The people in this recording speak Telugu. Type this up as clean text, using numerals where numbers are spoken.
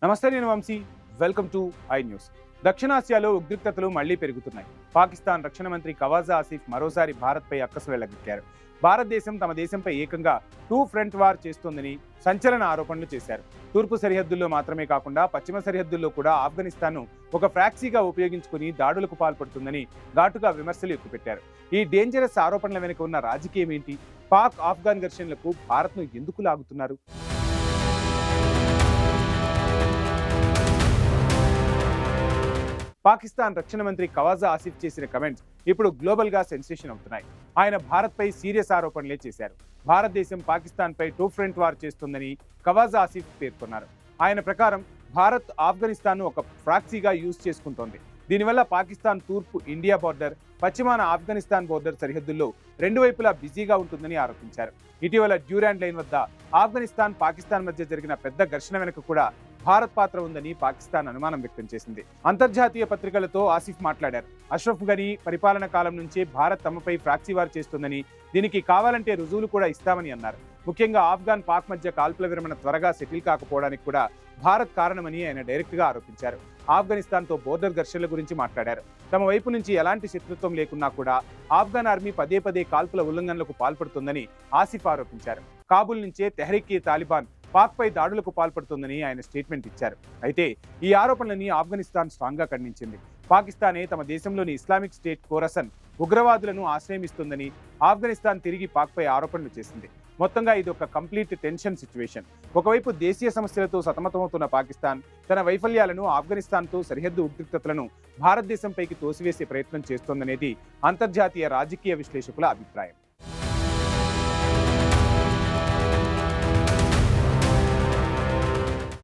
నమస్తే, నేను Vamshi. Welcome to I news. దక్షిణాసియాలో ఉద్రిక్తతలు మళ్లీ పెరుగుతున్నాయి. పాకిస్తాన్ రక్షణ మంత్రి ఖవాజా ఆసిఫ్ మరోసారి భారత్పై అక్కసు వెళ్లగక్కారు. భారతదేశం తమ దేశంపై ఏకంగా టూ ఫ్రంట్ వార్ చేస్తోందని సంచలన ఆరోపణలు చేశారు. తూర్పు సరిహద్దుల్లో మాత్రమే కాకుండా పశ్చిమ సరిహద్దుల్లో కూడా ఆఫ్ఘనిస్తాన్ను ఒక ఫ్రాక్సీగా ఉపయోగించుకుని దాడులకు పాల్పడుతుందని ఘాటుగా విమర్శలు ఎక్కుపెట్టారు. ఈ డేంజరస్ ఆరోపణల వెనుక ఉన్న రాజకీయం ఏంటి? పాక్ ఆఫ్ఘాన్ ఘర్షణలకు భారత్ను ఎందుకు లాగుతున్నారు? పాకిస్తాన్ రక్షణ మంత్రి ఖవాజా ఆసిఫ్ చేసిన కమెంట్స్ ఇప్పుడు గ్లోబల్ గా సెన్సేషన్ అవుతున్నాయి. ఆయన భారత్పై సీరియస్ ఆరోపణలే చేశారు. భారతదేశం పాకిస్తాన్పై టూ ఫ్రంట్ వార్ చేస్తుందని ఖవాజా ఆసిఫ్ పేర్కొన్నారు. ఆయన ప్రకారం భారత్ ఆఫ్ఘనిస్తాన్ను ఒక ప్రాక్సీగా యూజ్ చేసుకుంటోంది. దీనివల్ల పాకిస్తాన్ తూర్పు ఇండియా బోర్డర్, పశ్చిమాన ఆఫ్ఘనిస్తాన్ బోర్డర్ సరిహద్దుల్లో రెండు వైపులా బిజీగా ఉంటుందని ఆరోపించారు. ఇటీవల డ్యూరాండ్ లైన్ వద్ద ఆఫ్ఘనిస్తాన్, పాకిస్తాన్ మధ్య జరిగిన పెద్ద ఘర్షణ వెనుక కూడా భారత్ పాత్ర ఉందని పాకిస్తాన్ అనుమానం వ్యక్తం చేసింది. అంతర్జాతీయ పత్రికలతో ఆసిఫ్ మాట్లాడారు. అష్రఫ్ ఘనీ పరిపాలన కాలం నుంచే భారత్ తమపై ప్రాక్సీ వార్ చేస్తుందని, దీనికి కావాలంటే రుజువులు కూడా ఇస్తామని అన్నారు. ముఖ్యంగా ఆఫ్ఘాన్ పాక్ మధ్య కాల్పుల విరమణ త్వరగా సెటిల్ కాకపోవడానికి కూడా భారత్ కారణమని ఆయన డైరెక్ట్ గా ఆరోపించారు. ఆఫ్ఘనిస్తాన్తో బోర్డర్ ఘర్షణల గురించి మాట్లాడారు. తమ వైపు నుంచి ఎలాంటి శత్రుత్వం లేకున్నా కూడా ఆఫ్ఘాన్ ఆర్మీ పదే పదే కాల్పుల ఉల్లంఘనలకు పాల్పడుతుందని ఆసిఫ్ ఆరోపించారు. కాబుల్ నుంచే తెహ్రీక్-ఈ-తాలిబాన్ పాక్పై దాడులకు పాల్పడుతుందని ఆయన స్టేట్మెంట్ ఇచ్చారు. అయితే ఈ ఆరోపణలని ఆఫ్ఘనిస్తాన్ స్ట్రాంగ్ గా ఖండించింది. పాకిస్తానే తమ దేశంలోని ఇస్లామిక్ స్టేట్ ఖోరసన్ ఉగ్రవాదులను ఆశ్రయిస్తోందని ఆఫ్ఘనిస్తాన్ తిరిగి పాక్పై ఆరోపణలు చేసింది. మొత్తంగా ఇది ఒక కంప్లీట్ టెన్షన్ సిచ్యువేషన్. ఒకవైపు దేశీయ సమస్యలతో సతమతమవుతున్న పాకిస్తాన్ తన వైఫల్యాలను ఆఫ్ఘనిస్తాన్తో సరిహద్దు ఉద్రిక్తతలను భారతదేశంపైకి తోసివేసే ప్రయత్నం చేస్తోందనేది అంతర్జాతీయ రాజకీయ విశ్లేషకుల అభిప్రాయం.